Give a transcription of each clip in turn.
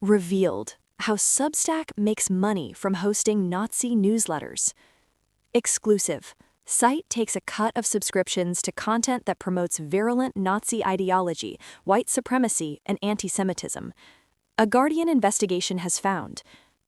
Revealed: how Substack makes money from hosting Nazi newsletters. Exclusive: site takes a cut of subscriptions to content that promotes virulent Nazi ideology, white supremacy, and antisemitism. A Guardian investigation has found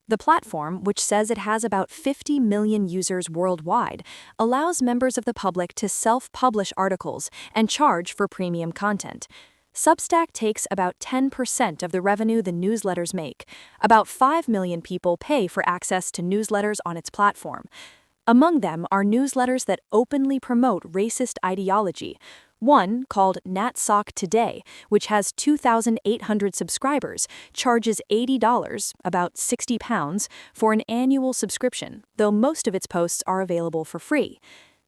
the platform, which says it has about 50 million users worldwide, allows members of the public to self-publish articles and charge for premium content. Substack takes about 10% of the revenue the newsletters make. About 5 million people pay for access to newsletters on its platform. Among them are newsletters that openly promote racist ideology. One, called NatSoc Today, which has 2,800 subscribers, charges $80, about £60, for an annual subscription, though most of its posts are available for free.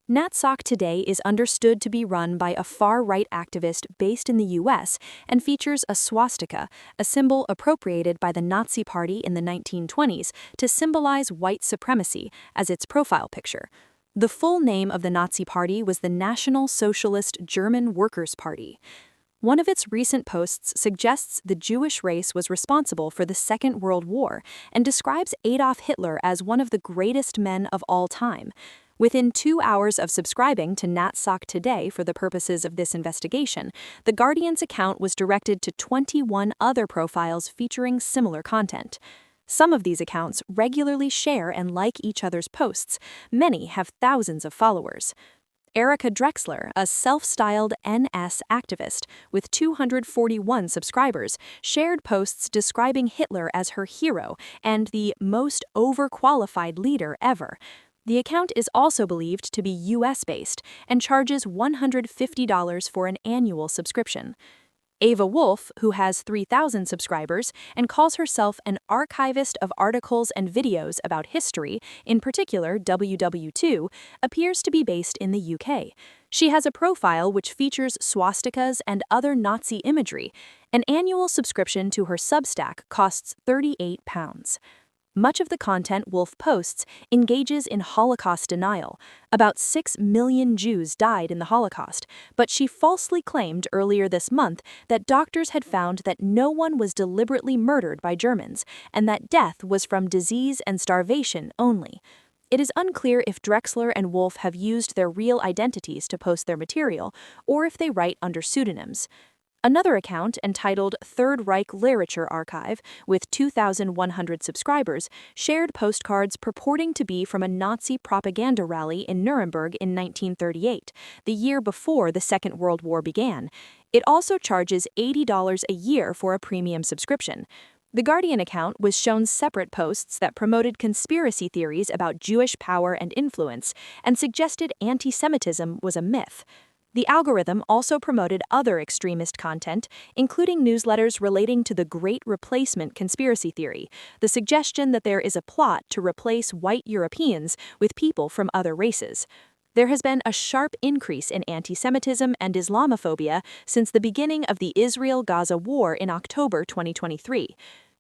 NatSoc Today is understood to be run by a far-right activist based in the US and features a swastika, a symbol appropriated by the Nazi Party in the 1920s to symbolize white supremacy, as its profile picture. The full name of the Nazi Party was the National Socialist German Workers' Party. One of its recent posts suggests the Jewish race was responsible for the Second World War and describes Adolf Hitler as one of the greatest men of all time. Within 2 hours of subscribing to NatSoc Today for the purposes of this investigation, the Guardian's account was directed to 21 other profiles featuring similar content. Some of these accounts regularly share and like each other's posts. Many have thousands of followers. Erica Drexler, a self-styled NS activist with 241 subscribers, shared posts describing Hitler as her hero and the most overqualified leader ever. The account is also believed to be US-based and charges $150 for an annual subscription. Ava Wolf, who has 3,000 subscribers and calls herself an archivist of articles and videos about history, in particular WW2, appears to be based in the UK. She has a profile which features swastikas and other Nazi imagery. An annual subscription to her Substack costs £38. Much of the content Wolf posts engages in Holocaust denial. About 6 million Jews died in the Holocaust, but she falsely claimed earlier this month that doctors had found that no one was deliberately murdered by Germans, and that death was from disease and starvation only. It is unclear if Drexler and Wolf have used their real identities to post their material, or if they write under pseudonyms. Another account, entitled Third Reich Literature Archive, with 2,100 subscribers, shared postcards purporting to be from a Nazi propaganda rally in Nuremberg in 1938, the year before the Second World War began. It also charges $80 a year for a premium subscription. The Guardian account was shown separate posts that promoted conspiracy theories about Jewish power and influence and suggested anti-Semitism was a myth. The algorithm also promoted other extremist content, including newsletters relating to the Great Replacement conspiracy theory, the suggestion that there is a plot to replace white Europeans with people from other races. There has been a sharp increase in anti-Semitism and Islamophobia since the beginning of the Israel-Gaza war in October 2023.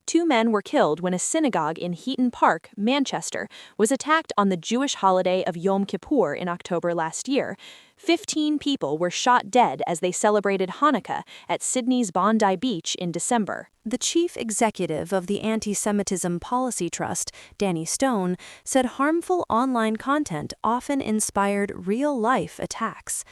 2 men were killed when a synagogue in Heaton Park, Manchester, was attacked on the Jewish holiday of Yom Kippur in October last year. 15 people were shot dead as they celebrated Hanukkah at Sydney's Bondi Beach in December. The chief executive of the Anti-Semitism Policy Trust, Danny Stone, said harmful online content often inspired real-life attacks.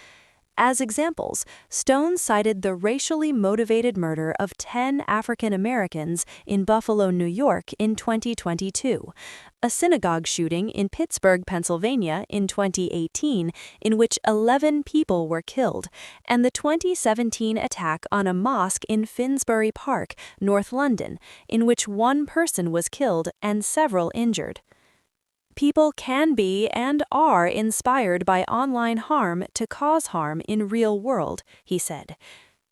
As examples, Stone cited the racially motivated murder of 10 African Americans in Buffalo, New York in 2022, a synagogue shooting in Pittsburgh, Pennsylvania in 2018 in which 11 people were killed, and the 2017 attack on a mosque in Finsbury Park, North London, in which 1 person was killed and several injured. People can be and are inspired by online harm to cause harm in real world, he said.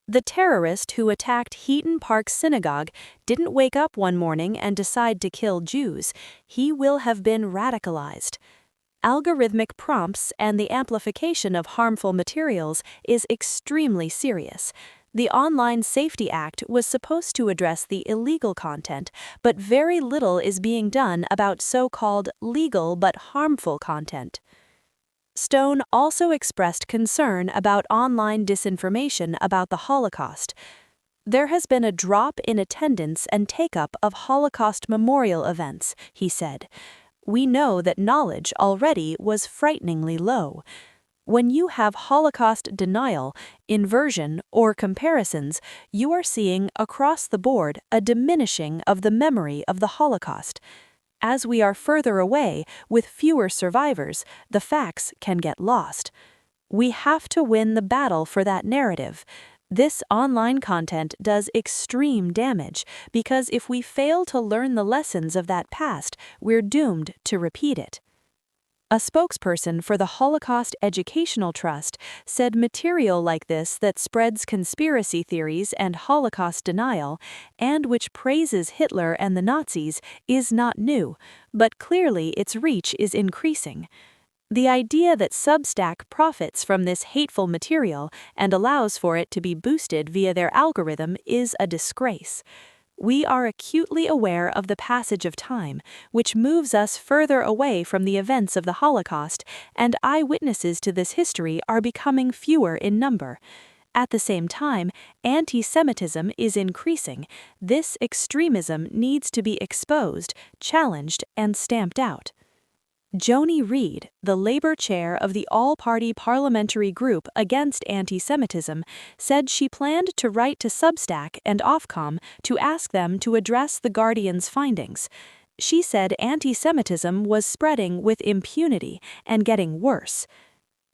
The terrorist who attacked Heaton Park Synagogue didn't wake up one morning and decide to kill Jews. He will have been radicalized. Algorithmic prompts and the amplification of harmful materials is extremely serious. The Online Safety Act was supposed to address the illegal content, but very little is being done about so-called legal but harmful content. Stone also expressed concern about online disinformation about the Holocaust. There has been a drop in attendance and take-up of Holocaust memorial events, he said. We know that knowledge already was frighteningly low. When you have Holocaust denial, inversion, or comparisons, you are seeing across the board a diminishing of the memory of the Holocaust. As we are further away, with fewer survivors, the facts can get lost. We have to win the battle for that narrative. This online content does extreme damage because if we fail to learn the lessons of that past, we're doomed to repeat it. A spokesperson for the Holocaust Educational Trust said material like this that spreads conspiracy theories and Holocaust denial, and which praises Hitler and the Nazis, is not new, but clearly its reach is increasing. The idea that Substack profits from this hateful material and allows for it to be boosted via their algorithm is a disgrace. We are acutely aware of the passage of time, which moves us further away from the events of the Holocaust, and eyewitnesses to this history are becoming fewer in number. At the same time, anti-Semitism is increasing. This extremism needs to be exposed, challenged, and stamped out. Joni Reid, the Labour chair of the all-party parliamentary group against anti-Semitism, said she planned to write to Substack and Ofcom to ask them to address The Guardian's findings. She said anti-Semitism was spreading with impunity and getting worse.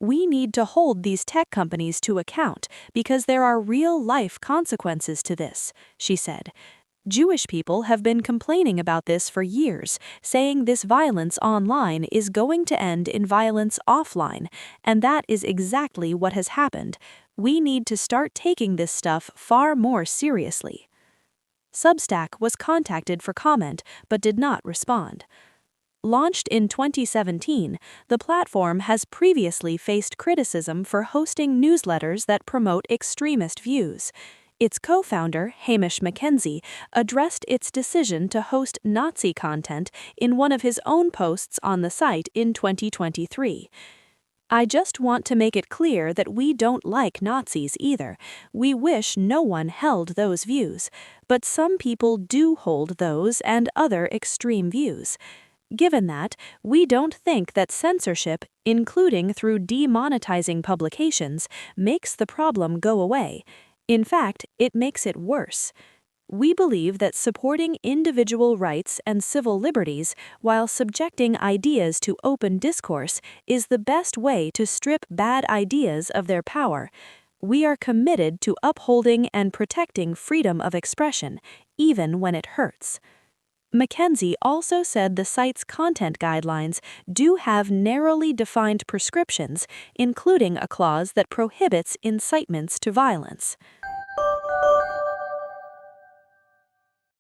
We need to hold these tech companies to account because there are real-life consequences to this, she said. Jewish people have been complaining about this for years, saying this violence online is going to end in violence offline, and that is exactly what has happened. We need to start taking this stuff far more seriously. Substack was contacted for comment but did not respond. Launched in 2017, the platform has previously faced criticism for hosting newsletters that promote extremist views. Its co-founder, Hamish Mackenzie, addressed its decision to host Nazi content in one of his own posts on the site in 2023. I just want to make it clear that we don't like Nazis either. We wish no one held those views, but some people do hold those and other extreme views. Given that, we don't think that censorship, including through demonetizing publications, makes the problem go away. In fact, it makes it worse. We believe that supporting individual rights and civil liberties while subjecting ideas to open discourse is the best way to strip bad ideas of their power. We are committed to upholding and protecting freedom of expression, even when it hurts. Mackenzie also said the site's content guidelines do have narrowly defined prescriptions, including a clause that prohibits incitements to violence.